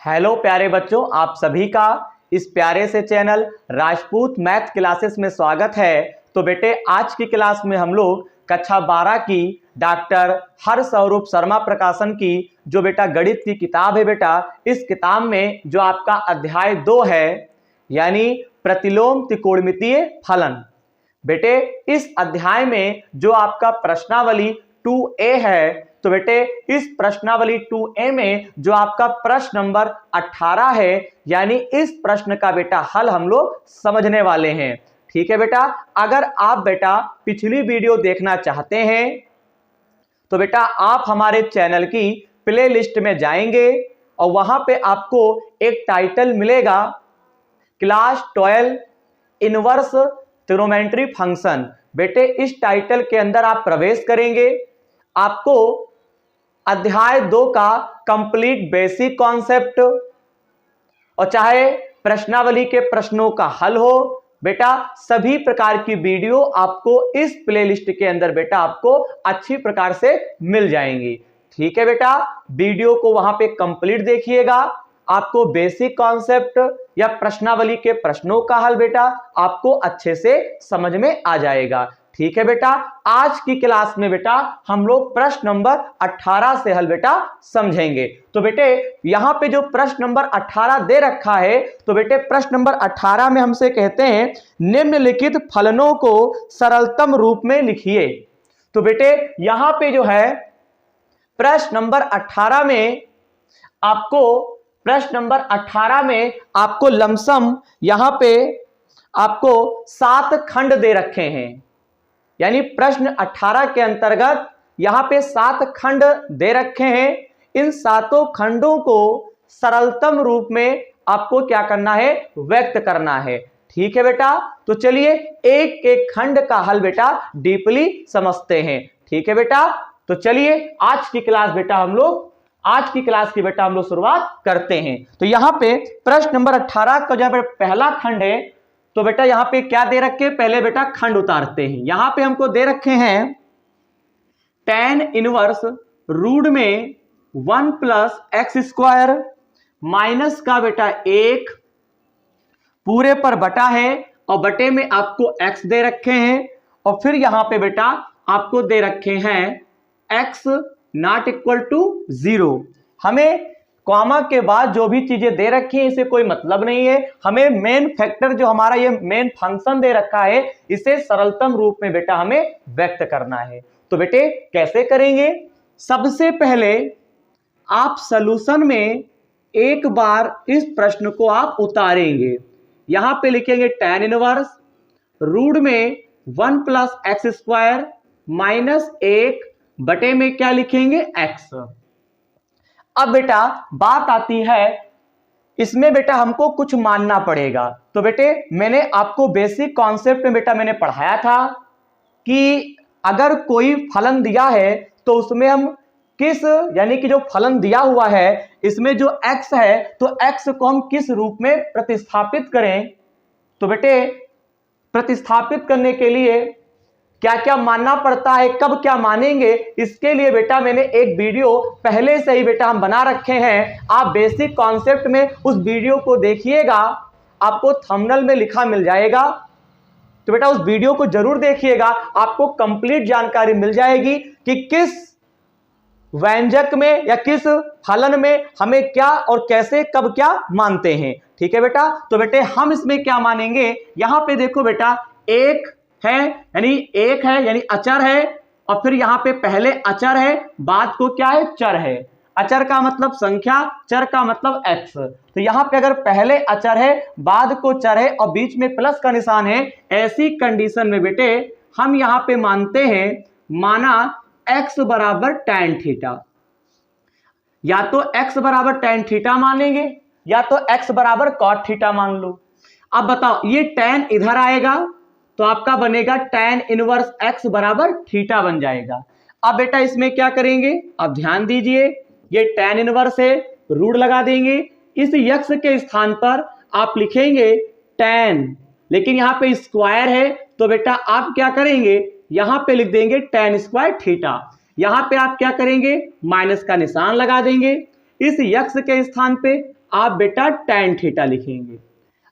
Hello प्यारे बच्चों, आप सभी का इस प्यारे से चैनल राजपूत मैथ क्लासेस में स्वागत है। तो बेटे आज की क्लास में हम लोग कक्षा 12 की डॉक्टर हरस्वरूप शर्मा प्रकाशन की जो बेटा गणित की किताब है बेटा, इस किताब में जो आपका अध्याय 2 है यानी प्रतिलोम त्रिकोणमितीय फलन, बेटे इस अध्याय में जो आपका प्रश्नावली 2A है, तो बेटे इस प्रश्नावली 2A में जो आपका प्रश्न नंबर 18 है यानी इस प्रश्न का बेटा हल हम लोग समझने वाले हैं। ठीक है बेटा, अगर आप बेटा पिछली वीडियो देखना चाहते हैं तो बेटा आप हमारे चैनल की प्ले लिस्ट में जाएंगे और वहां पे आपको एक टाइटल मिलेगा क्लास 12 इनवर्स ट्रिग्नोमेट्री फंक्शन। बेटे इस टाइटल के अंदर आप प्रवेश करेंगे, आपको अध्याय 2 का कंप्लीट बेसिक कॉन्सेप्ट और चाहे प्रश्नावली के प्रश्नों का हल हो, बेटा सभी प्रकार की वीडियो आपको इस प्लेलिस्ट के अंदर बेटा आपको अच्छी प्रकार से मिल जाएंगी। ठीक है बेटा, वीडियो को वहां पे कंप्लीट देखिएगा, आपको बेसिक कॉन्सेप्ट या प्रश्नावली के प्रश्नों का हल बेटा आपको अच्छे से समझ में आ जाएगा। ठीक है बेटा, आज की क्लास में बेटा हम लोग प्रश्न नंबर 18 से हल बेटा समझेंगे। तो बेटे यहां पे जो प्रश्न नंबर 18 दे रखा है, तो बेटे प्रश्न नंबर 18 में हमसे कहते हैं निम्नलिखित फलनों को सरलतम रूप में लिखिए। तो बेटे यहां पे जो है प्रश्न नंबर 18 में आपको लमसम यहां पे आपको 7 खंड दे रखे हैं, यानी प्रश्न 18 के अंतर्गत यहां पे 7 खंड दे रखे हैं। इन 7 खंडों को सरलतम रूप में आपको क्या करना है, व्यक्त करना है। ठीक है बेटा, तो चलिए एक एक खंड का हल बेटा डीपली समझते हैं। ठीक है बेटा, तो चलिए आज की क्लास की बेटा हम लोग शुरुआत करते हैं। तो यहां पे प्रश्न नंबर 18 का जब पहला खंड है, तो बेटा यहां पे क्या दे रखे, पहले बेटा खंड उतारते हैं। यहां पे हमको दे रखे हैं tan इनवर्स रूट में 1 प्लस एक्स स्क्वायर माइनस का बेटा 1 पूरे पर बटा है और बटे में आपको x दे रखे हैं और फिर यहां पे बेटा आपको दे रखे हैं x नॉट इक्वल टू 0। हमें कॉमा के बाद जो भी चीजें दे रखी हैं इसे कोई मतलब नहीं है, हमें मेन फैक्टर जो हमारा ये मेन फंक्शन दे रखा है इसे सरलतम रूप में बेटा हमें व्यक्त करना है। तो बेटे कैसे करेंगे, सबसे पहले आप सॉल्यूशन में एक बार इस प्रश्न को आप उतारेंगे। यहां पे लिखेंगे tan इनवर्स रूट में 1 प्लस एक्स स्क्वायर माइनस 1 बटे में क्या लिखेंगे x। अब बेटा बात आती है इसमें बेटा हमको कुछ मानना पड़ेगा। तो बेटे मैंने आपको बेसिक कॉन्सेप्ट में बेटा मैंने पढ़ाया था कि अगर कोई फलन दिया है तो उसमें हम किस यानी कि जो फलन दिया हुआ है इसमें जो x है तो x को हम किस रूप में प्रतिस्थापित करें। तो बेटे प्रतिस्थापित करने के लिए क्या क्या मानना पड़ता है, कब क्या मानेंगे, इसके लिए बेटा मैंने एक वीडियो पहले से ही बेटा हम बना रखे हैं। आप बेसिक कॉन्सेप्ट में उस वीडियो को देखिएगा, आपको थंबनेल में लिखा मिल जाएगा। तो बेटा उस वीडियो को जरूर देखिएगा, आपको कंप्लीट जानकारी मिल जाएगी कि किस व्यंजक में या किस फलन में हमें क्या और कैसे कब क्या मानते हैं। ठीक है बेटा, तो बेटे हम इसमें क्या मानेंगे, यहां पे देखो बेटा एक यानी अचर है और फिर यहां पे पहले अचर है, बाद को क्या है, चर है। अचर का मतलब संख्या, चर का मतलब x। तो यहां पे अगर पहले अचर है, बाद को चर है और बीच में प्लस का निशान है, ऐसी कंडीशन में बेटे हम यहां पे मानते हैं, माना x बराबर tan थीटा। या तो x बराबर tan थीटा मानेंगे या तो x बराबर cot थीटा मान लो। अब बताओ ये tan इधर आएगा तो आपका बनेगा tan इनवर्स x बराबर थीटा बन जाएगा। अब बेटा इसमें क्या करेंगे, अब ध्यान दीजिए ये tan इनवर्स है, रूट लगा देंगे, इस x के स्थान पर आप लिखेंगे tan, लेकिन यहां पे स्क्वायर है तो बेटा आप क्या करेंगे, यहां पे लिख देंगे tan स्क्वायर थीटा। यहां पे आप क्या करेंगे, माइनस का निशान लगा देंगे, इस यक्स के स्थान पे आप बेटा tan थीटा लिखेंगे।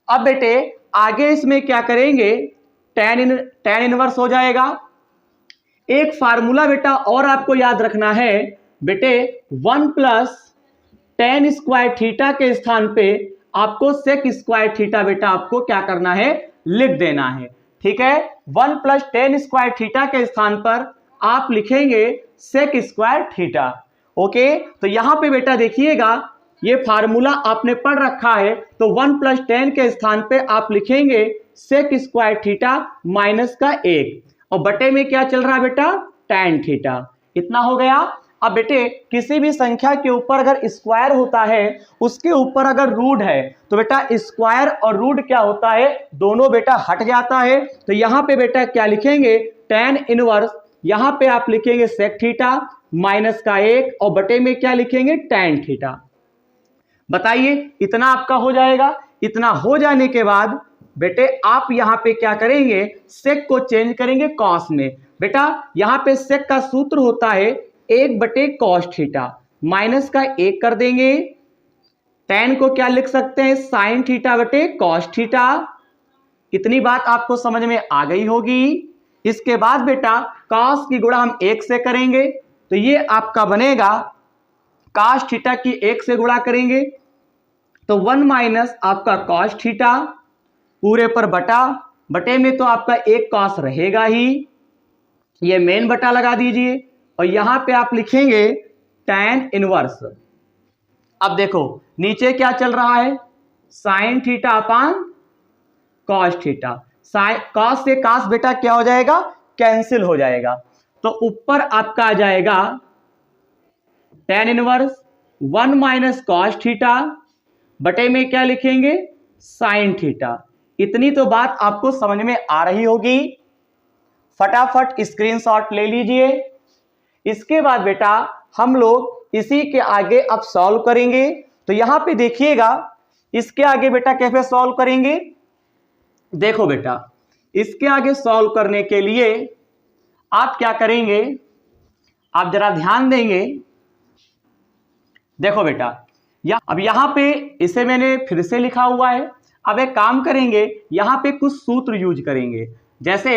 अब बेटे आगे इसमें क्या करेंगे, tan इनवर्स हो जाएगा। एक फार्मूला बेटा और आपको याद रखना है बेटे, 1 प्लस tan स्क्वायर थीटा के स्थान पे आपको sec स्क्वायर थीटा बेटा आपको क्या करना है, लिख देना है। ठीक है, 1 प्लस tan स्क्वायर थीटा के स्थान पर आप लिखेंगे sec स्क्वायर थीटा। ओके, तो यहां पे बेटा देखिएगा ये फार्मूला आपने पढ़ रखा है, तो 1 प्लस tan के स्थान पे आप लिखेंगे sec स्क्वायर थीटा माइनस का 1 और बटे में क्या चल रहा है बेटा, tan थीटा। इतना हो गया। अब बेटे किसी भी संख्या के ऊपर अगर स्क्वायर होता है, उसके ऊपर अगर रूट है, तो बेटा स्क्वायर और रूट क्या होता है, दोनों बेटा हट जाता है। तो यहां पे बेटा क्या लिखेंगे, tan इनवर्स, यहां पे आप लिखेंगे sec थीटा माइनस का 1 और बटे में क्या लिखेंगे, tan थीटा। बताइए इतना आपका हो जाएगा। इतना हो जाने के बाद बेटे आप यहां पे क्या करेंगे, sec को चेंज करेंगे cos में। बेटा यहां पे sec का सूत्र होता है 1 बटे cos थीटा, माइनस का 1 कर देंगे, tan को क्या लिख सकते हैं, sin थीटा बटे cos थीटा। इतनी बात आपको समझ में आ गई होगी। इसके बाद बेटा cos की गुणा हम 1 से करेंगे, तो ये आपका बनेगा cos थीटा की 1 से गुणा करेंगे तो 1 माइनस आपका cos थीटा पूरे पर बटे में तो आपका 1 cos रहेगा ही, ये मेन बटा लगा दीजिए और यहां पे आप लिखेंगे tan इनवर्स। अब देखो नीचे क्या चल रहा है, sin theta upon cos theta. cos से cos बेटा क्या हो जाएगा, कैंसिल हो जाएगा, तो ऊपर आपका आ जाएगा tan inverse 1 minus cos theta बटे में क्या लिखेंगे, sin थीटा। इतनी तो बात आपको समझ में आ रही होगी। फटाफट स्क्रीनशॉट ले लीजिए। इसके बाद बेटा हम लोग इसी के आगे अब सॉल्व करेंगे। तो यहां पे देखिएगा इसके आगे बेटा कैसे सॉल्व करेंगे। देखो बेटा इसके आगे सॉल्व करने के लिए आप क्या करेंगे, आप जरा ध्यान देंगे। देखो बेटा अब यहां पे इसे मैंने फिर से लिखा हुआ है। अब एक काम करेंगे, यहां पे कुछ सूत्र यूज करेंगे। जैसे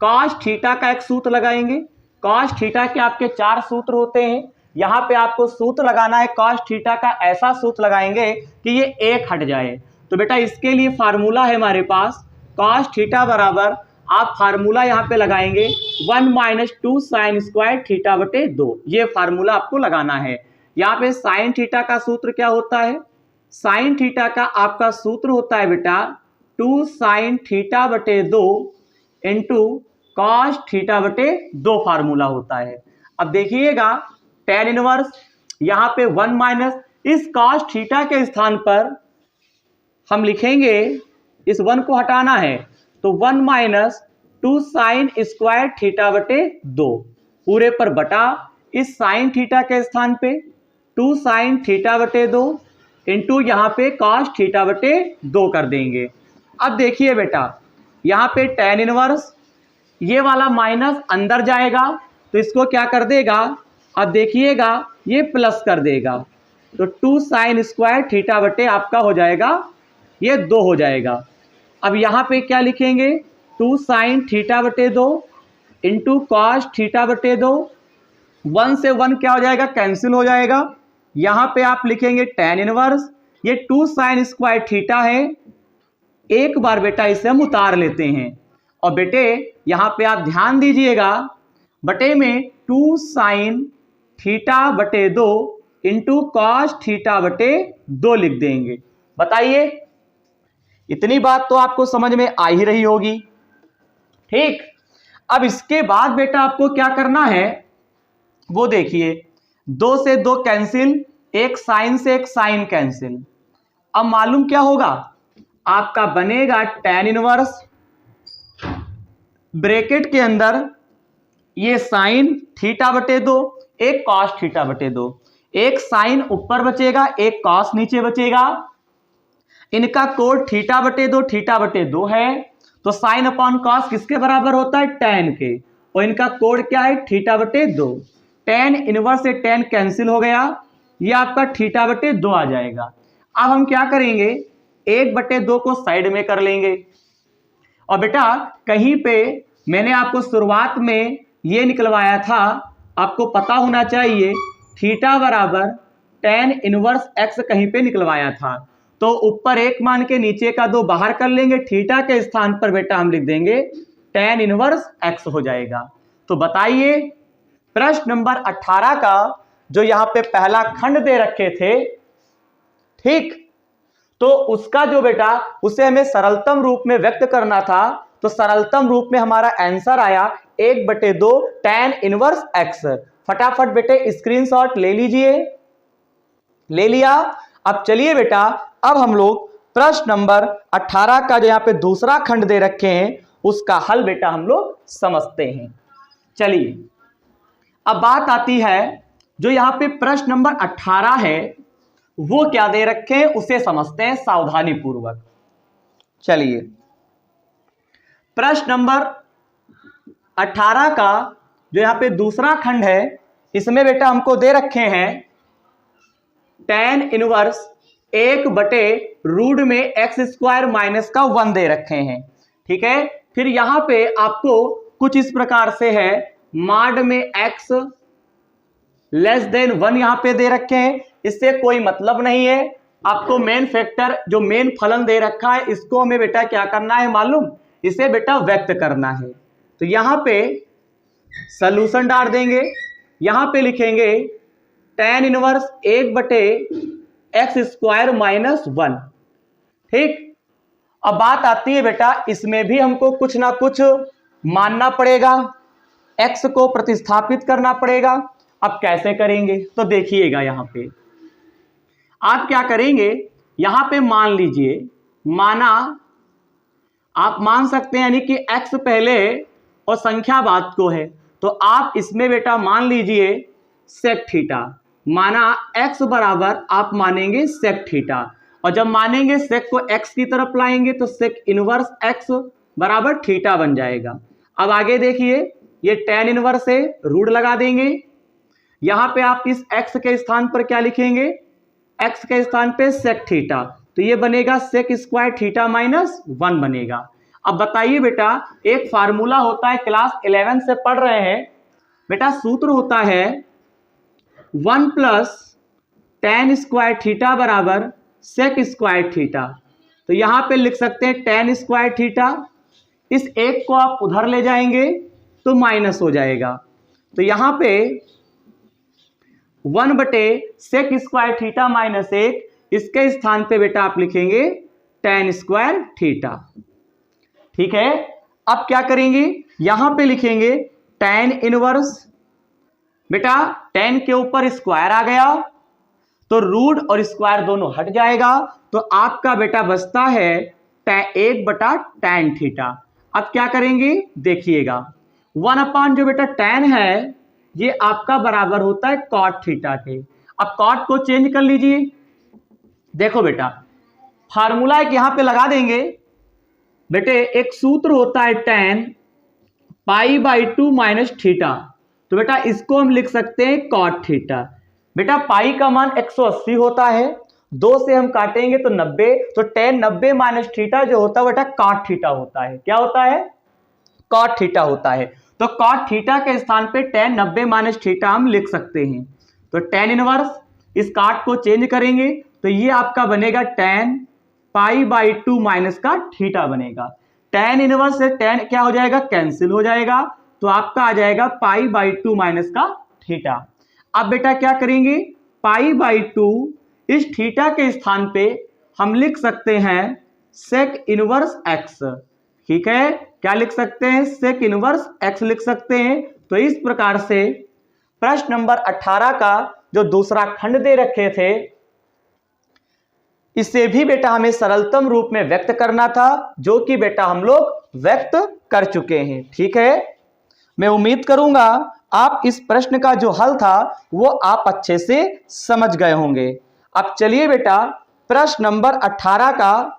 cos थीटा का एक सूत्र लगाएंगे। cos थीटा के आपके 4 सूत्र होते हैं। यहां पे आपको सूत्र लगाना है cos थीटा का, ऐसा सूत्र लगाएंगे कि ये 1 हट जाए। तो बेटा इसके लिए फार्मूला है हमारे पास, cos थीटा बराबर आप फार्मूला यहां पे लगाएंगे 1 माइनस 2 साइन स्क्वायर थीटा बटे 2। ये फार्मूला आपको लगाना है। यहाँ पे साइन थीटा का सूत्र क्या होता है, साइन थीटा का आपका सूत्र होता है बेटा 2 साइन थीटा बटे 2 इंटू कॉस थीटा बटे 2 फार्मूला होता है। अब देखिएगा tan इनवर्स यहाँ पे 1 माइनस, इस कॉस थीटा के स्थान पर हम लिखेंगे, इस 1 को हटाना है तो 1 माइनस 2 साइन स्क्वायर थीटा बटे 2 पूरे पर बटा, इस साइन थीटा के स्थान पे 2 साइन थीटा बटे 2 इंटू यहाँ पे कॉस थीटा बटे 2 कर देंगे। अब देखिए बेटा यहाँ पे tan इनवर्स ये वाला माइनस अंदर जाएगा तो इसको क्या कर देगा, अब देखिएगा ये प्लस कर देगा तो 2 साइन स्क्वायर थीटा बटे आपका हो जाएगा ये 2 हो जाएगा। अब यहाँ पे क्या लिखेंगे 2 साइन थीटा बटे 2 इंटू कॉस थीटा बटे 2, 1 से 1 क्या हो जाएगा, कैंसिल हो जाएगा। यहाँ पे आप लिखेंगे tan इनवर्स, ये 2 साइन स्क्वायर थीटा है, एक बार बेटा इसे हम उतार लेते हैं और बेटे यहाँ पे आप ध्यान दीजिएगा बटे में 2 साइन थीटा बटे 2 इंटू कॉस थीटा बटे 2 लिख देंगे। बताइए इतनी बात तो आपको समझ में आ ही रही होगी। ठीक, अब इसके बाद बेटा आपको क्या करना है वो देखिए, 2 से 2 कैंसिल, एक साइन से एक साइन कैंसिल। अब मालूम क्या होगा, आपका बनेगा tan इनवर्स ब्रैकेट के अंदर ये साइन थीटा बटे 2, एक कॉस थीटा बटे 2, एक साइन ऊपर बचेगा एक कॉस नीचे बचेगा। इनका कोड थीटा बटे 2 है तो साइन अपॉन कॉस किसके बराबर होता है, tan के, और इनका कोड क्या है थीटा बटे 2। tan इनवर्स से tan कैंसिल हो गया, ये आपका थीटा बटे 2 आ जाएगा। अब हम क्या करेंगे, 1/2 को साइड में कर लेंगे। और बेटा कहीं पे मैंने आपको शुरुआत में ये निकलवाया था, आपको पता होना चाहिए थीटा बराबर tan इनवर्स x कहीं पे निकलवाया था। तो ऊपर 1 मान के नीचे का 2 बाहर कर लेंगे, थीटा के स्थान पर बेटा हम लिख देंगे tan इनवर्स x हो जाएगा। तो बताइए प्रश्न नंबर 18 का जो यहां पे पहला खंड दे रखे थे, ठीक, तो उसका जो बेटा उसे हमें सरलतम रूप में व्यक्त करना था। तो सरलतम रूप में हमारा आंसर आया 1/2 tan इनवर्स x। फटाफट बेटे स्क्रीनशॉट ले लीजिए। ले लिया। अब चलिए बेटा, अब हम लोग प्रश्न नंबर 18 का जो यहां पे दूसरा खंड दे रखे हैं उसका हल बेटा हम लोग समझते हैं। चलिए अब बात आती है जो यहां पे प्रश्न नंबर 18 है वो क्या दे रखे हैं उसे समझते हैं सावधानी पूर्वक। चलिए प्रश्न नंबर 18 का जो यहां पे दूसरा खंड है इसमें बेटा हमको दे रखे हैं tan इनवर्स 1/√में x² माइनस का 1 दे रखे हैं। ठीक है, फिर यहां पे आपको कुछ इस प्रकार से है, मॉड में x लेस देन 1 यहां पे दे रखे हैं। इससे कोई मतलब नहीं है, आपको मेन फैक्टर जो मेन फलन दे रखा है इसको हमें बेटा क्या करना है मालूम, इसे बेटा व्यक्त करना है। तो यहां पे सॉल्यूशन डाल देंगे, यहां पे लिखेंगे tan इनवर्स 1/x² माइनस 1। ठीक, अब बात आती है बेटा इसमें भी हमको कुछ ना कुछ मानना पड़ेगा, x को प्रतिस्थापित करना पड़ेगा। अब कैसे करेंगे तो देखिएगा, यहां पे आप क्या करेंगे, यहां पे मान लीजिए, माना आप मान सकते हैं यानी कि x पहले और संख्या बाद को है, तो आप इसमें बेटा मान लीजिए sec थीटा, माना x बराबर आप मानेंगे sec थीटा, और जब मानेंगे sec को x की तरफ लाएंगे तो sec इनवर्स x बराबर थीटा बन जाएगा। अब आगे देखिए, ये tan इनवर्स है, रूट लगा देंगे। यहां पे आप इस x के स्थान पर क्या लिखेंगे, x के स्थान पे sec थीटा, तो ये बनेगा sec² थीटा माइनस 1 बनेगा। अब बताइए बेटा, एक फार्मूला होता है, क्लास 11 से पढ़ रहे हैं बेटा, सूत्र होता है 1 प्लस tan² थीटा बराबर sec² थीटा। तो यहां पे लिख सकते हैं tan² थीटा, इस एक को आप उधर ले जाएंगे तो माइनस हो जाएगा। तो यहां पे 1/sec² थीटा माइनस 1, इसके स्थान पे बेटा आप लिखेंगे tan² थीटा। ठीक है, अब क्या करेंगे, यहां पे लिखेंगे tan इनवर्स, बेटा tan के ऊपर स्क्वायर आ गया तो रूट और स्क्वायर दोनों हट जाएगा, तो आपका बेटा बचता है 1/tan थीटा। अब क्या करेंगे देखिएगा, 1 जो बेटा tan है ये आपका बराबर होता है cot थीटा के। अब cot को चेंज कर लीजिए, देखो बेटा फार्मूला एक यहां पे लगा देंगे बेटे, एक सूत्र होता है tan π/2 माइनस थीटा, तो बेटा इसको हम लिख सकते हैं cot थीटा। बेटा पाई का मान 180 होता है, 2 से हम काटेंगे तो 90, तो tan 90 माइनस थीटा जो होता है बेटा cot थीटा होता है। क्या होता है, cot थीटा होता है। तो cot थीटा के स्थान पे tan 90 माइनस थीटा हम लिख सकते हैं। तो tan इनवर्स इस cot को चेंज करेंगे तो ये आपका बनेगा tan π/2 माइनस का थीटा बनेगा। tan इनवर्स से tan क्या हो जाएगा, कैंसिल हो जाएगा, तो आपका आ जाएगा π/2 माइनस का थीटा। अब बेटा क्या करेंगे, π/2 इस थीटा के स्थान पे हम लिख सकते हैं sec इनवर्स x। ठीक है, क्या लिख सकते हैं, sec इनवर्स x लिख सकते हैं। तो इस प्रकार से प्रश्न नंबर 18 का जो दूसरा खंड दे रखे थे इसे भी बेटा हमें सरलतम रूप में व्यक्त करना था, जो कि बेटा हम लोग व्यक्त कर चुके हैं। ठीक है, मैं उम्मीद करूंगा आप इस प्रश्न का जो हल था वो आप अच्छे से समझ गए होंगे। अब चलिए बेटा प्रश्न नंबर 18 का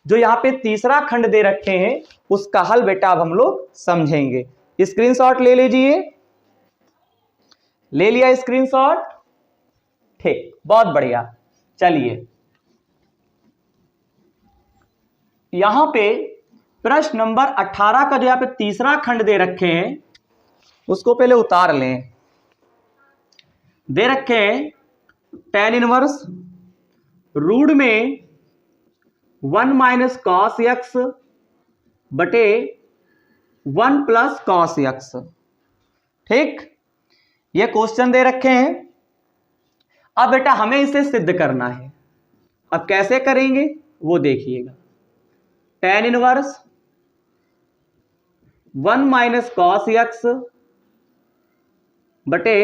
जो यहाँ पे तीसरा खंड दे रखे हैं उसका हल बेटा अब हम लोग समझेंगे। स्क्रीनशॉट ले लीजिए, ले लिया स्क्रीनशॉट। ठीक, बहुत बढ़िया। चलिए यहां पे प्रश्न नंबर 18 का जो यहाँ पे तीसरा खंड दे रखे हैं उसको पहले उतार लें। दे रखे हैं tan इनवर्स रूट में 1 माइनस कॉस एक्स बटे 1 प्लस कॉस एक्स। ठीक, ये क्वेश्चन दे रखे हैं। अब बेटा हमें इसे सिद्ध करना है। अब कैसे करेंगे वो देखिएगा। tan inverse 1 minus cos x बटे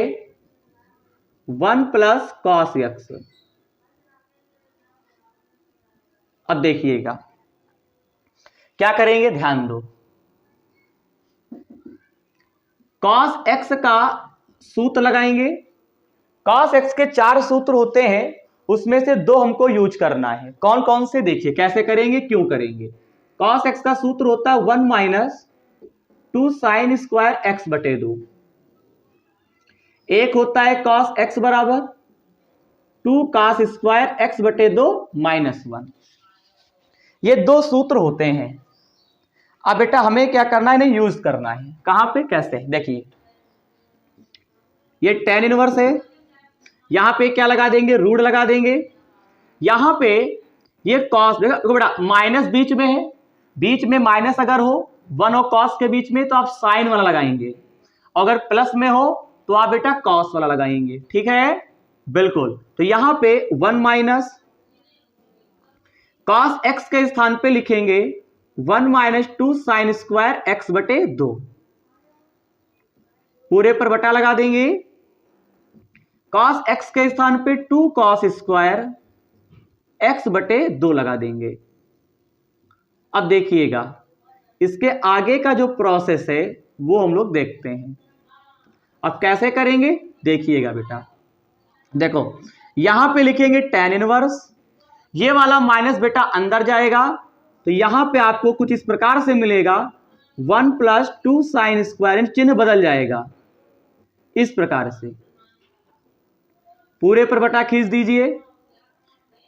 1 प्लस कॉस एक्स। अब देखिएगा क्या करेंगे, ध्यान दो। कॉस एक्स का सूत्र लगाएंगे। कॉस एक्स के 4 सूत्र होते हैं, उसमें से 2 हमको यूज करना है। कौन कौन से, देखिए कैसे करेंगे, क्यों करेंगे। कॉस एक्स का सूत्र होता है 1 माइनस 2 साइन स्क्वायर एक्स बटे 2। एक होता है कॉस एक्स बराबर 2 कॉस स्क्वायर एक्स बटे 2 माइनस 1। ये 2 सूत्र होते हैं। अब बेटा हमें क्या करना है, इन्हें यूज करना है। कहां पे, कैसे, देखिए ये tan इनवर्स है, यहां पे क्या लगा देंगे, रूट लगा देंगे। यहां पे ये कॉस, देखो बेटा माइनस बीच में है, बीच में माइनस अगर हो 1 और कॉस के बीच में तो आप साइन वाला लगाएंगे, अगर प्लस में हो तो आप बेटा कॉस वाला लगाएंगे। ठीक है, बिल्कुल। तो यहां पे 1 माइनस कॉस एक्स के स्थान पे लिखेंगे 1 माइनस 2 साइन स्क्वायर एक्स बटे 2, पूरे पर बटा लगा देंगे। कॉस एक्स के स्थान पे 2 कॉस स्क्वायर एक्स बटे 2 लगा देंगे। अब देखिएगा इसके आगे का जो प्रोसेस है वो हम लोग देखते हैं। अब कैसे करेंगे देखिएगा बेटा, देखो यहां पे लिखेंगे tan इनवर्स, ये वाला माइनस बेटा अंदर जाएगा, तो यहां पे आपको कुछ इस प्रकार से मिलेगा 1 प्लस 2 साइन स्क्वायर, चिन्ह बदल जाएगा इस प्रकार से। पूरे पर बटा खींच दीजिए,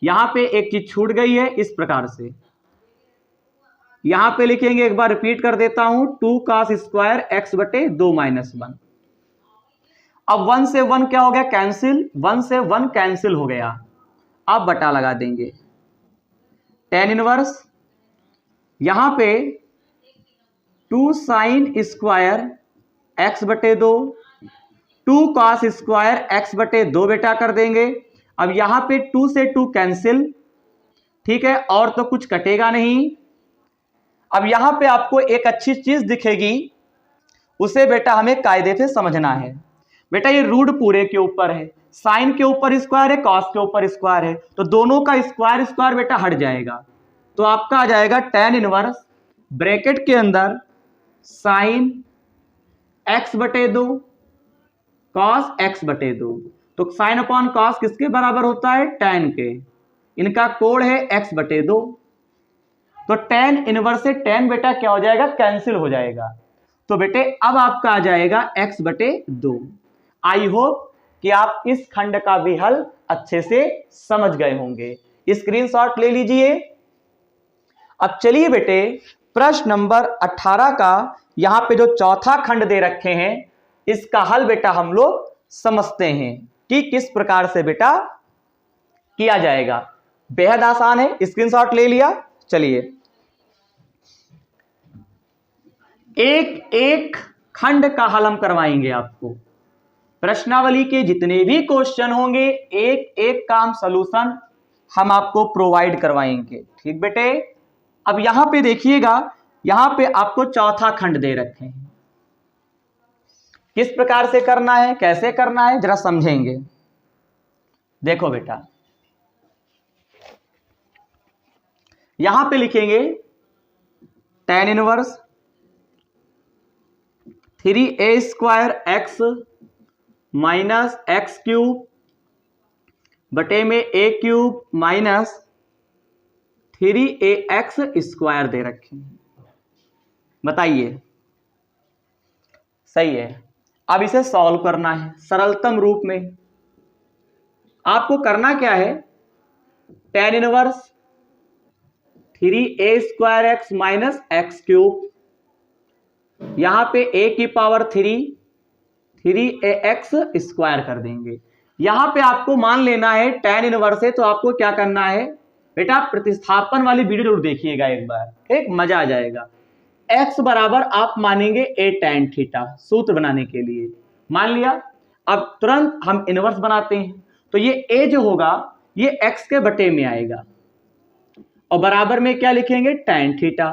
यहां पे एक चीज छूट गई है इस प्रकार से। यहां पे लिखेंगे, एक बार रिपीट कर देता हूं, 2 कॉस स्क्वायर एक्स बटे 2 माइनस 1। अब 1 से 1 क्या हो गया, कैंसिल, 1 से 1 कैंसिल हो गया। अब बटा लगा देंगे tan इनवर्स, यहां पे 2 साइन स्क्वायर एक्स बटे 2, 2 कॉस स्क्वायर एक्स बटे 2 बेटा कर देंगे। अब यहां पे 2 से 2 कैंसिल, ठीक है, और तो कुछ कटेगा नहीं। अब यहां पे आपको एक अच्छी चीज दिखेगी, उसे बेटा हमें कायदे से समझना है। बेटा ये रूट पूरे के ऊपर है, साइन के ऊपर स्क्वायर है, कॉस के ऊपर स्क्वायर है, तो दोनों का स्क्वायर स्क्वायर बेटा हट जाएगा, तो आपका आ जाएगा tan इनवर्स ब्रैकेट के अंदर साइन एक्स बटे 2 कॉस एक्स बटे 2। तो साइन अपॉन कॉस किसके बराबर होता है, tan के, इनका कोण है x बटे 2, तो tan इनवर्स से tan बेटा क्या हो जाएगा, कैंसिल हो जाएगा। तो बेटे अब आपका आ जाएगा x बटे 2। आई होप कि आप इस खंड का भी हल अच्छे से समझ गए होंगे। स्क्रीनशॉट ले लीजिए। अब चलिए बेटे प्रश्न नंबर 18 का यहां पे जो चौथा खंड दे रखे हैं इसका हल बेटा हम लोग समझते हैं कि किस प्रकार से बेटा किया जाएगा। बेहद आसान है, स्क्रीनशॉट ले लिया। चलिए एक एक खंड का हल हम करवाएंगे आपको। प्रश्नावली के जितने भी क्वेश्चन होंगे एक एक काम सॉल्यूशन हम आपको प्रोवाइड करवाएंगे। ठीक बेटे, अब यहां पे देखिएगा, यहां पे आपको चौथा खंड दे रखे हैं, किस प्रकार से करना है, कैसे करना है, जरा समझेंगे। देखो बेटा यहां पे लिखेंगे tan inverse 3a square x minus x cube बटे में a cube minus 3ax square दे रखे हैं। बताइए सही है। अब इसे सॉल्व करना है सरलतम रूप में। आपको करना क्या है, tan inverse 3a square x minus x cube, यहां पे a की पावर 3a x स्क्वायर कर देंगे। यहां पे आपको मान लेना है tan इनवर्स है, तो आपको क्या करना है बेटा, प्रतिस्थापन वाली वीडियो जरूर देखिएगा एक बार, ठीक, मजा आ जाएगा। x बराबर आप मानेंगे a tan थीटा, सूत्र बनाने के लिए मान लिया। अब तुरंत हम इनवर्स बनाते हैं, तो ये a जो होगा ये x के बटे में आएगा और बराबर में क्या लिखेंगे, tan थीटा।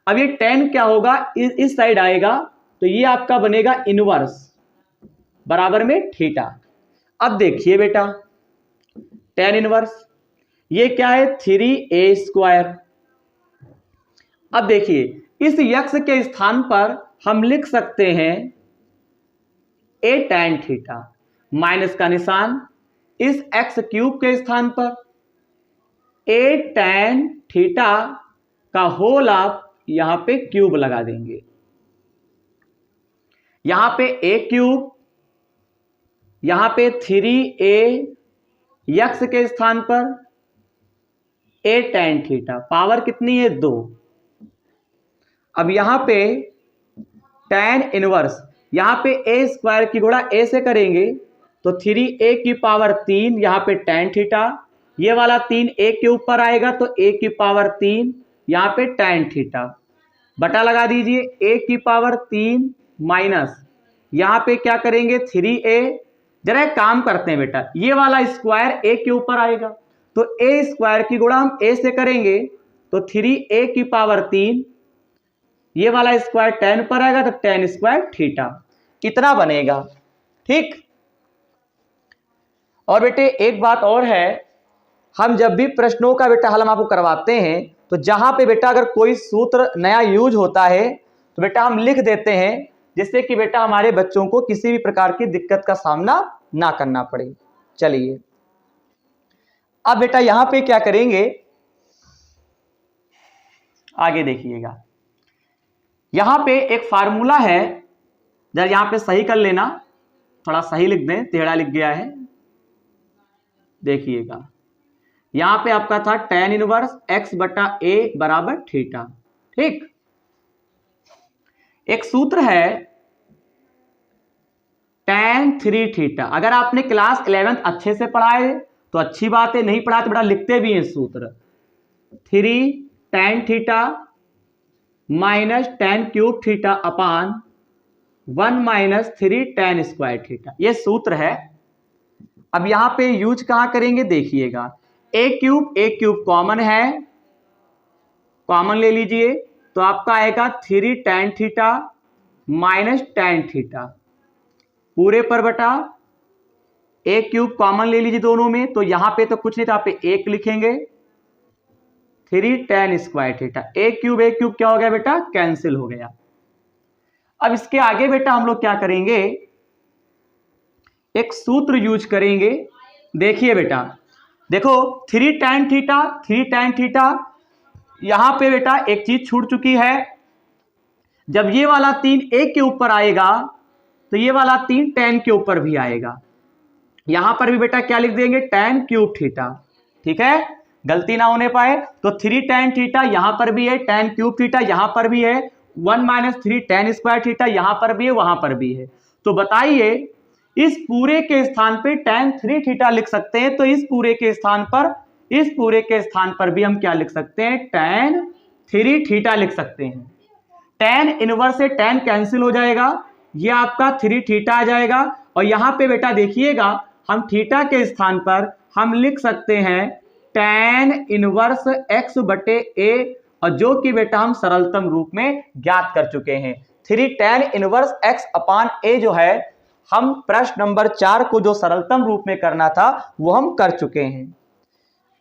अब ये tan क्या होगा, इस साइड आएगा, तो ये आपका बनेगा इनवर्स बराबर में थीटा। अब देखिए बेटा, tan इनवर्स ये क्या है, 3a स्क्वायर। अब देखिए इस x के स्थान पर हम लिख सकते हैं a tan थीटा, माइनस का निशान, इस x क्यूब के स्थान पर a tan थीटा का होल आप यहां पे क्यूब लगा देंगे, यहां पे a क्यूब, यहां पे 3a x के स्थान पर a tan थीटा, पावर कितनी है, 2। अब यहां पे tan इनवर्स, यहां पे a स्क्वायर की गुणा a से करेंगे तो 3a की पावर 3, यहां पे tan थीटा, ये वाला 3 a के ऊपर आएगा तो a की पावर 3, यहां पे tan थीटा, बटा लगा दीजिए, a की पावर 3 माइनस, यहां पे क्या करेंगे 3a, जरा एक काम करते हैं बेटा, ये वाला स्क्वायर a के ऊपर आएगा तो a स्क्वायर की गुणा हम a से करेंगे तो 3a की पावर 3, ये वाला स्क्वायर tan पर आएगा तो tan स्क्वायर थीटा, इतना बनेगा, ठीक। और बेटे एक बात और है, हम जब भी प्रश्नों का बेटा हल हम आपको करवाते हैं तो जहां पे बेटा अगर कोई सूत्र नया यूज होता है तो बेटा हम लिख देते हैं, जिससे कि बेटा हमारे बच्चों को किसी भी प्रकार की दिक्कत का सामना ना करना पड़े। चलिए अब बेटा यहां पे क्या करेंगे, आगे देखिएगा, यहां पे एक फार्मूला है, जरा यहां पे सही कर लेना, थोड़ा सही लिख दें, टेढ़ा लिख गया है, देखिएगा यहां पे आपका था tan इनवर्स x बटा a बराबर थीटा, ठीक। एक सूत्र है tan 3 थीटा, अगर आपने क्लास 11th अच्छे से पढ़ा है तो अच्छी बात है, नहीं पढ़ा तो बेटा लिखते भी हैं सूत्र, 3 tan theta minus tan cube theta upon 1 minus 3 tan square theta, ये सूत्र है। अब यहां पे यूज कहां करेंगे, देखिएगा a क्यूब कॉमन है, कॉमन ले लीजिए तो आपका आएगा 3 tan theta minus tan theta पूरे पर बटा a क्यूब कॉमन ले लीजिए दोनों में, तो यहां पे तो कुछ नहीं था, आप 1 लिखेंगे, 3 tan square theta, a cube क्या हो गया बेटा, कैंसिल हो गया। अब इसके आगे बेटा हम लोग क्या करेंगे, एक सूत्र यूज करेंगे, देखिए बेटा, देखो 3 tan थीटा, यहां पे बेटा एक चीज छूट चुकी है, जब ये वाला 3 a के ऊपर आएगा तो ये वाला 3 tan के ऊपर भी आएगा, यहां पर भी बेटा क्या लिख देंगे, tan क्यूब थीटा, ठीक है, गलती ना होने पाए, तो 3 tan थीटा यहां पर भी है, tan क्यूब थीटा यहां पर भी है, 1 माइनस 3 tan स्क्वायर थीटा यहां पर भी है, वहां पर भी है, तो बताइए इस पूरे के स्थान पे tan 3 थीटा लिख सकते हैं, तो इस पूरे के स्थान पर भी हम क्या लिख सकते हैं, tan 3 थीटा लिख सकते हैं। tan इनवर्स से tan कैंसिल हो जाएगा, ये आपका 3 थीटा आ जाएगा, और यहां पे बेटा देखिएगा हम थीटा के स्थान पर हम लिख सकते हैं tan इनवर्स x बटे a, और जो कि बेटा हम सरलतम रूप में ज्ञात कर चुके हैं, 3 tan inverse x upon a जो है, हम प्रश्न नंबर 4 को जो सरलतम रूप में करना था वो हम कर चुके हैं।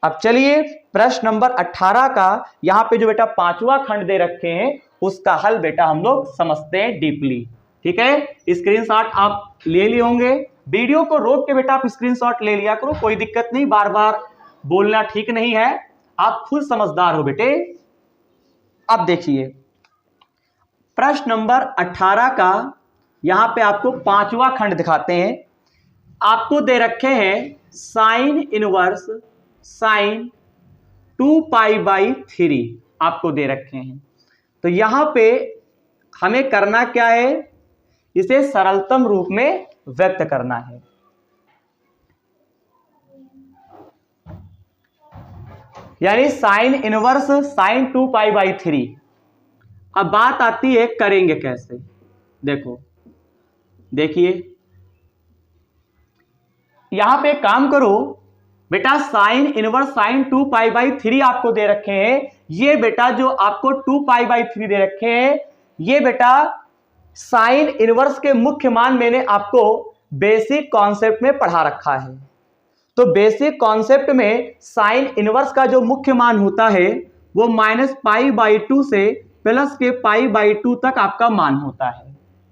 अब चलिए प्रश्न नंबर 18 का यहां पे जो बेटा 5वां खंड दे रखे हैं उसका हल बेटा हम लोग समझते हैं डीपली, ठीक है। स्क्रीनशॉट आप ले लिए होंगे, वीडियो को रोक के बेटा आप स्क्रीनशॉट ले लिया करो, कोई दिक्कत नहीं, बार बार बोलना ठीक नहीं है, आप खुद समझदार हो बेटे। अब देखिए प्रश्न नंबर 18 का यहां पे आपको 5वां खंड दिखाते हैं, आपको दे रखे हैं साइन इनवर्स साइन 2π/3 आपको दे रखे हैं। तो यहां पे हमें करना क्या है, इसे सरलतम रूप में व्यक्त करना है। यानी साइन इनवर्स साइन 2π/3। अब बात आती है करेंगे कैसे। देखिए यहां पे काम करो बेटा, साइन इनवर्स साइन 2π/3 आपको दे रखे हैं। ये बेटा जो आपको 2π/3 दे रखे हैं, ये बेटा साइन इनवर्स के मुख्य मान मैंने आपको बेसिक कॉन्सेप्ट में पढ़ा रखा है। तो बेसिक कॉन्सेप्ट में साइन इनवर्स का जो मुख्य मान होता है वो -π/2 से प्लस के π/2 तक आपका मान होता है।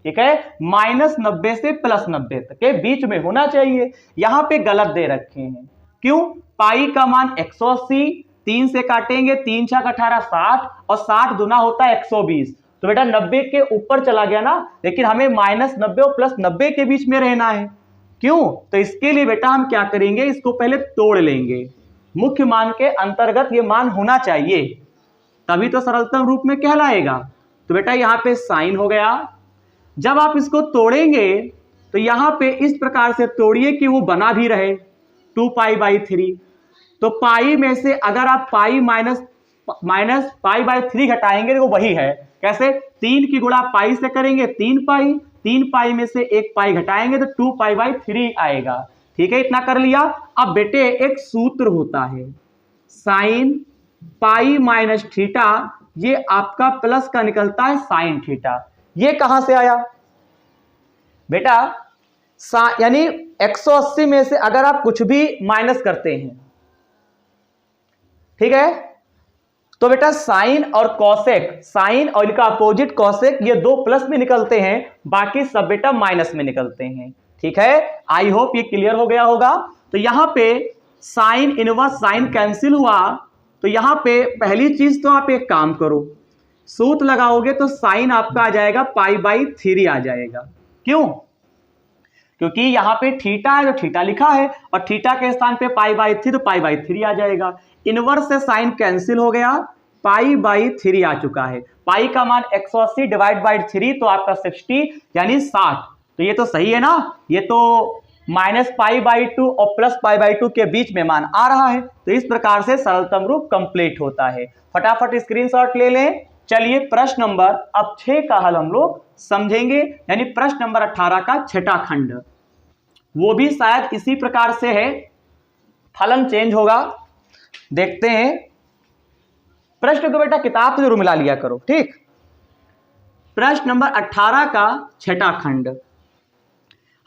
ठीक है, -90 से +90 तक के बीच में होना चाहिए। यहां पे गलत दे रखे हैं। क्यों? पाई का मान 180, 3 से काटेंगे 3 × 18 60 और 60 गुना होता है 120। तो बेटा 90 के ऊपर चला गया ना, लेकिन हमें -90 और +90 के बीच में रहना है। क्यों? तो इसके लिए बेटा हम क्या करेंगे, इसको पहले तोड़ लेंगे। मुख्य मान के अंतर्गत ये मान होना चाहिए, तभी तो सरलतम रूप में कहलाएगा। तो बेटा यहाँ पे साइन हो गया। जब आप इसको तोड़ेंगे तो यहां पे इस प्रकार से तोड़िए कि वो बना भी रहे 2π/3। तो पाई में से अगर आप पाई माइनस π/3 घटाएंगे तो वो वही है। कैसे? 3 की गुणा पाई से करेंगे 3π, 3π में से 1 पाई घटाएंगे तो 2π/3 आएगा। ठीक है, इतना कर लिया। अब बेटे एक सूत्र होता है साइन पाई माइनस थीटा, ये आपका प्लस का निकलता है साइन थीटा। ये कहां से आया बेटा? यानी 180 में से अगर आप कुछ भी माइनस करते हैं, ठीक है, तो बेटा साइन और कॉसेक, साइन और इनका अपोजिट कॉसेक, ये दो प्लस में निकलते हैं, बाकी सब बेटा माइनस में निकलते हैं। ठीक है, आई होप ये क्लियर हो गया होगा। तो यहां पे साइन इनवर्स साइन कैंसिल हुआ, तो यहां पे पहली चीज तो आप एक काम करो, सूत्र लगाओगे तो साइन आपका आ जाएगा π/3 आ जाएगा। क्यों? क्योंकि यहां पे थीटा है तो थीटा लिखा है, और थीटा के स्थान पे π/3 तो π/3 आ जाएगा। इनवर्स से साइन कैंसिल हो गया, π/3 आ चुका है। पाई का मान 180 डिवाइड बाई 3 तो आपका 60 यानी 60। तो ये तो सही है ना, ये तो -π/2 और +π/2 के बीच में मान आ रहा है। तो इस प्रकार से सरलतम रूप कंप्लीट होता है। फटाफट स्क्रीनशॉट ले लें। चलिए प्रश्न नंबर अब 6 का हल हम लोग समझेंगे, यानी प्रश्न नंबर 18 का छठा खंड। वो भी शायद इसी प्रकार से है, फलन चेंज होगा। देखते हैं। प्रश्न को बेटा किताब से जरूर मिला लिया करो, ठीक। प्रश्न नंबर 18 का छठा खंड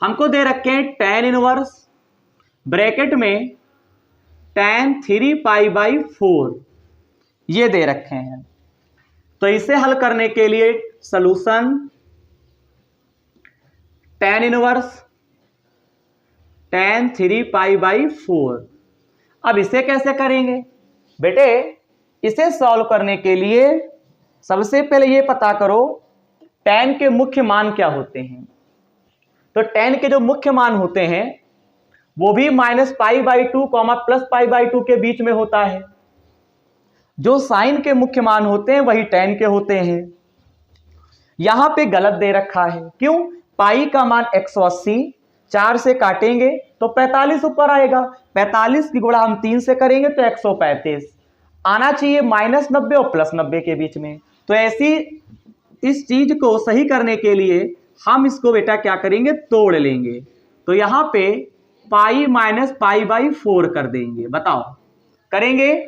हमको दे रखे हैं tan इनवर्स ब्रैकेट में tan 3π/4 ये दे रखे हैं। तो इसे हल करने के लिए सॉल्यूशन tan इनवर्स tan 3π/4। अब इसे कैसे करेंगे बेटे? इसे सॉल्व करने के लिए सबसे पहले ये पता करो tan के मुख्य मान क्या होते हैं। तो tan के जो मुख्य मान होते हैं वो भी -π/2, +π/2 के बीच में होता है। जो साइन के मुख्य मान होते हैं वही tan के होते हैं। यहां पे गलत दे रखा है। क्यों? पाई का मान 180, 4 से काटेंगे तो 45 ऊपर आएगा। 45 की गुणा हम 3 से करेंगे तो 135 आना चाहिए, -90 और +90 के बीच में। तो ऐसी इस चीज को सही करने के लिए हम इसको बेटा क्या करेंगे, तोड़ लेंगे। तो यहां पे पाई -π/4 कर देंगे। बताओ करेंगे?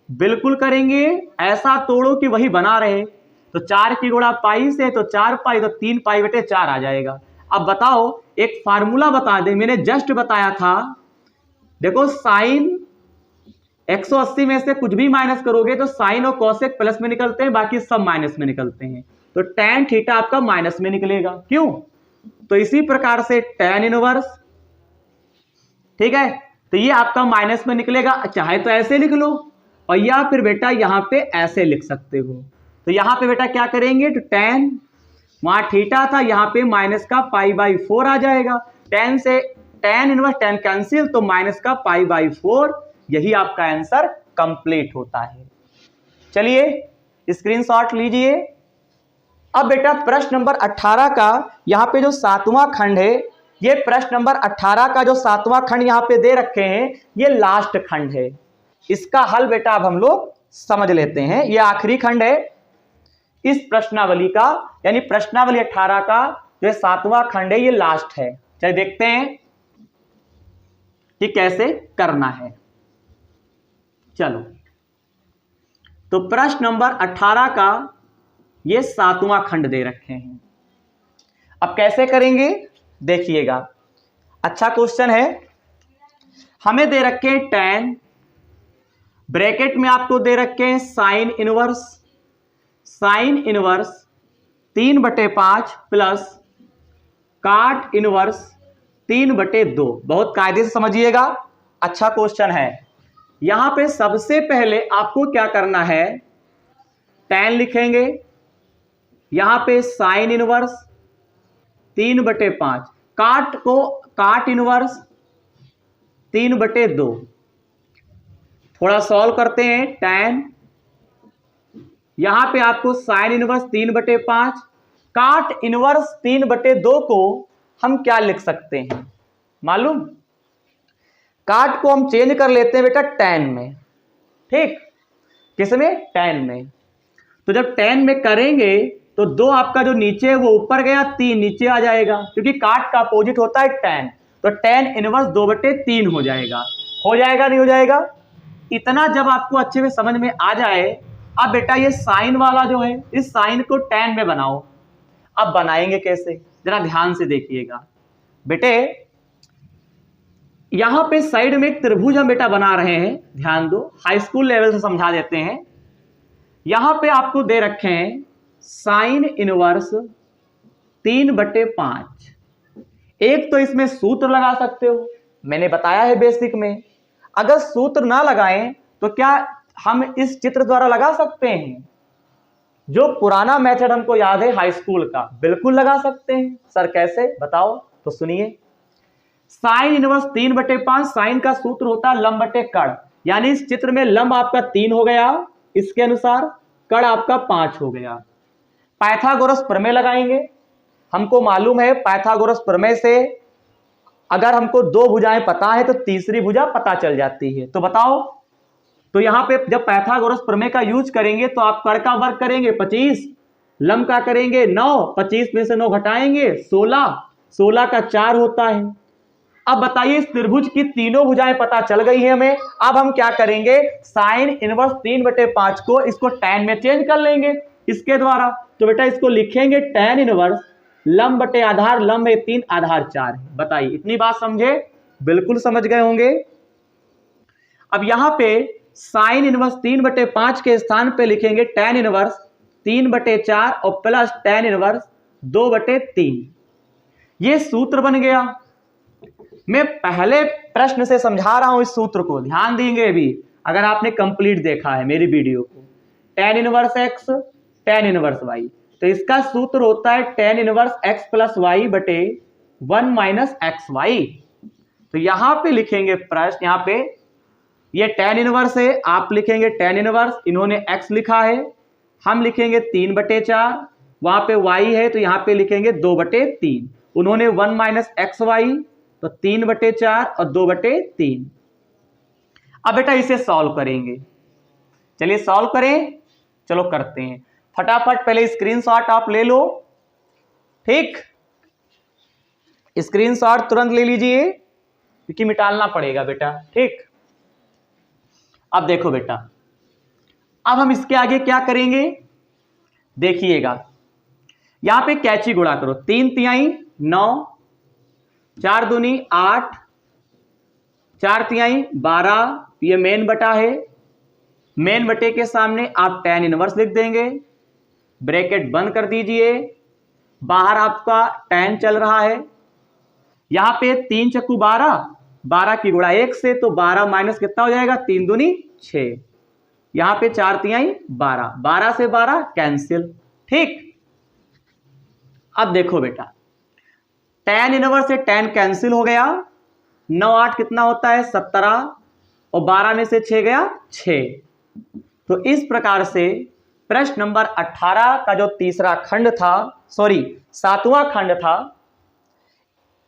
बिल्कुल करेंगे। ऐसा तोड़ो कि वही बना रहे। तो 4 की गुणा पाई से तो 4 पाई, तो 3 पाई बटे 4 आ जाएगा। अब बताओ एक फार्मूला बता दें, मैंने जस्ट बताया था। देखो साइन 180 में से कुछ भी माइनस करोगे तो साइन और कॉसेक प्लस में निकलते हैं, बाकी सब माइनस में निकलते हैं। तो tan थीटा आपका माइनस में निकलेगा। क्यों? तो इसी प्रकार से tan इनवर्स, ठीक है, तो ये आपका माइनस में निकलेगा। चाहे तो ऐसे लिख लो और या फिर बेटा यहां पे ऐसे लिख सकते हो। तो यहां पे बेटा क्या करेंगे, तो tan, वहां थीटा था, यहां पे माइनस का π/4 आ जाएगा। tan से tan इनवर्स tan कैंसिल, तो माइनस का π/4, यही आपका आंसर कंप्लीट होता है। चलिए स्क्रीनशॉट लीजिए। अब बेटा प्रश्न नंबर 18 का यहाँ पे जो 7वां खंड है, ये प्रश्न नंबर 18 का जो 7वां खंड यहाँ पे दे रखे हैं, ये लास्ट खंड है। इसका हल बेटा अब हम लोग समझ लेते हैं। ये आखिरी खंड है इस प्रश्नावली का, यानी प्रश्नावली 18 का जो 7वां खंड है, ये लास्ट है। चलिए देखते हैं कि कैसे करना है। चलो, तो प्रश्न नंबर 18 का ये 7वां खंड दे रखे हैं। अब कैसे करेंगे देखिएगा, अच्छा क्वेश्चन है। हमें दे रखे हैं tan, ब्रैकेट में आपको दे रखे हैं साइन इनवर्स 3/5 प्लस काट इनवर्स 3/2। बहुत कायदे से समझिएगा, अच्छा क्वेश्चन है। यहां पे सबसे पहले आपको क्या करना है, tan लिखेंगे, यहां पे साइन इनवर्स 3/5, काट को काट इनवर्स 3/2। थोड़ा सॉल्व करते हैं। tan, यहां पे आपको साइन इनवर्स 3/5, काट इनवर्स 3/2 को हम क्या लिख सकते हैं मालूम? काट को हम चेंज कर लेते हैं बेटा tan में, ठीक, किसमें? tan में। तो जब tan में करेंगे तो 2 आपका जो नीचे है वो ऊपर गया, 3 नीचे आ जाएगा, क्योंकि काट का अपोजिट होता है tan। तो tan इनवर्स 2/3 हो जाएगा। हो जाएगा नहीं हो जाएगा? इतना जब आपको अच्छे से समझ में आ जाए, अब बेटा ये साइन वाला जो है, इस साइन को tan में बनाओ। अब बनाएंगे कैसे, जरा ध्यान से देखिएगा बेटे। यहां पे साइड में एक त्रिभुज हम बेटा बना रहे हैं, ध्यान दो, हाई स्कूल लेवल से समझा देते हैं। यहां पे आपको दे रखे हैं साइन इनवर्स 3/5। एक तो इसमें सूत्र लगा सकते हो, मैंने बताया है बेसिक में। अगर सूत्र ना लगाएं तो क्या हम इस चित्र द्वारा लगा सकते हैं? जो पुराना मेथड हमको याद है हाई स्कूल का, बिल्कुल लगा सकते हैं। सर कैसे बताओ? तो सुनिए, साइन इनवर्स 3/5, साइन का सूत्र होता है लंब बटे कड़, यानी इस चित्र में लंब आपका 3 हो गया, इसके अनुसार कड़ आपका 5 हो गया। पाइथागोरस प्रमेय लगाएंगे। हमको मालूम है पाइथागोरस प्रमेय से अगर हमको 2 भुजाएं पता है तो तीसरी भुजा पता चल जाती है। तो बताओ, तो यहां पे जब पाइथागोरस प्रमेय का यूज करेंगे तो आप कड़ का वर्ग करेंगे 25, लंब का करेंगे 9, 25 में से 9 घटाएंगे 16, 16 का 4 होता है। अब बताइए, इस त्रिभुज की तीनों भुजाएं पता चल गई है हमें। अब हम क्या करेंगे, साइन इनवर्स 3/5 को इसको tan में चेंज कर लेंगे इसके द्वारा। तो बेटा इसको लिखेंगे tan इनवर्स लंब बटे आधार, लंब है 3, आधार 4 है। बताइए, इतनी बात समझे? बिल्कुल समझ गए होंगे। अब यहां पे साइन इनवर्स 3/5 के स्थान पे लिखेंगे tan इनवर्स 3/4 और प्लस tan इनवर्स 2/3। ये सूत्र बन गया। मैं पहले प्रश्न से समझा रहा हूं इस सूत्र को, ध्यान देंगे अभी अगर आपने कंप्लीट देखा है मेरी वीडियो को। tan inverse x tan inverse y, तो इसका सूत्र होता है tan inverse x plus y बटे 1 माइनस एक्स वाई। तो यहां पे लिखेंगे प्रश्न, यहां पे ये tan इनवर्स है, आप लिखेंगे tan इनवर्स, इन्होंने x लिखा है, हम लिखेंगे 3/4, वहां पे y है तो यहां पे लिखेंगे 2/3, उन्होंने 1 माइनस एक्स वाई, तो 3/4 और 2/3। अब बेटा इसे सॉल्व करेंगे। चलिए सॉल्व करें, चलो करते हैं फटाफट। पहले स्क्रीनशॉट आप ले लो, ठीक, स्क्रीनशॉट तुरंत ले लीजिए क्योंकि मिटाना पड़ेगा बेटा, ठीक। अब देखो बेटा, अब हम इसके आगे क्या करेंगे देखिएगा। यहां पे कैची गुणा करो, 3 तिहाई 9, 4 दूनी 8, 4 तिहाई 12, ये मेन बटा है। मेन बटे के सामने आप tan इनवर्स लिख देंगे, ब्रैकेट बंद कर दीजिए, बाहर आपका tan चल रहा है। यहां पे 3 चक्कू 12, 12 की गुणा 1 से, तो 12 माइनस कितना हो जाएगा, 3 दूनी 6, यहां पे 4 तिहाई 12, 12 से 12 कैंसिल, ठीक। अब देखो बेटा, tan इनवर्स से tan कैंसिल हो गया, 9 8 कितना होता है 17, और 12 में से 6 गया 6। तो इस प्रकार से प्रश्न नंबर 18 का जो तीसरा खंड था, सॉरी 7वां खंड था,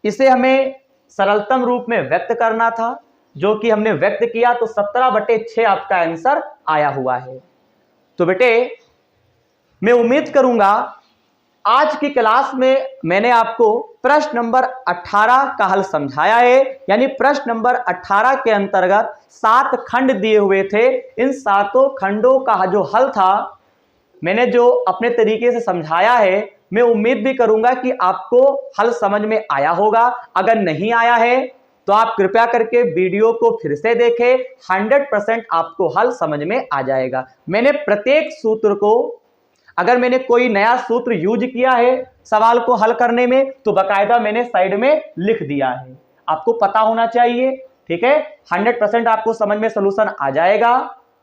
इसे हमें सरलतम रूप में व्यक्त करना था, जो कि हमने व्यक्त किया। तो 17/6 आपका आंसर आया हुआ है। तो बेटे मैं उम्मीद करूंगा आज की क्लास में मैंने आपको प्रश्न नंबर 18 का हल समझाया है। यानी प्रश्न नंबर 18 के अंतर्गत 7 खंड दिए हुए थे। इन 7 खंडों का जो हल था मैंने जो अपने तरीके से समझाया है, मैं उम्मीद भी करूंगा कि आपको हल समझ में आया होगा। अगर नहीं आया है तो आप कृपया करके वीडियो को फिर से देखें, 100% आपको हल समझ में आ जाएगा। मैंने प्रत्येक सूत्र को, अगर मैंने कोई नया सूत्र यूज किया है सवाल को हल करने में, तो बकायदा मैंने साइड में लिख दिया है, आपको पता होना चाहिए। ठीक है, 100% आपको समझ में सलूशन आ जाएगा।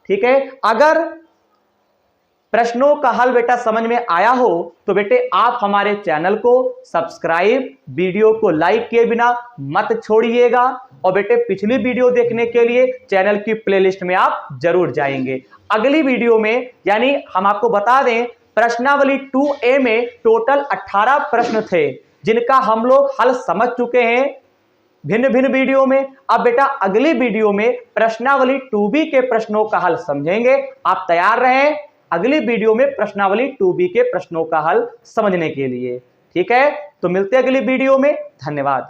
ठीक है, अगर प्रश्नों का हल बेटा समझ में आया हो तो बेटे आप हमारे चैनल को सब्सक्राइब, वीडियो को लाइक किए बिना मत छोड़िएगा। और बेटे पिछली वीडियो देखने के लिए चैनल की प्लेलिस्ट में आप जरूर जाएंगे। अगली वीडियो में, यानी हम आपको बता दें, प्रश्नावली 2A में टोटल 18 प्रश्न थे जिनका हम लोग हल समझ चुके हैं भिन्न भिन्न वीडियो में। अब बेटा अगली वीडियो में प्रश्नावली 2B के प्रश्नों का हल समझेंगे। आप तैयार रहें अगली वीडियो में प्रश्नावली 2B के प्रश्नों का हल समझने के लिए। ठीक है, तो मिलते हैं अगली वीडियो में। धन्यवाद।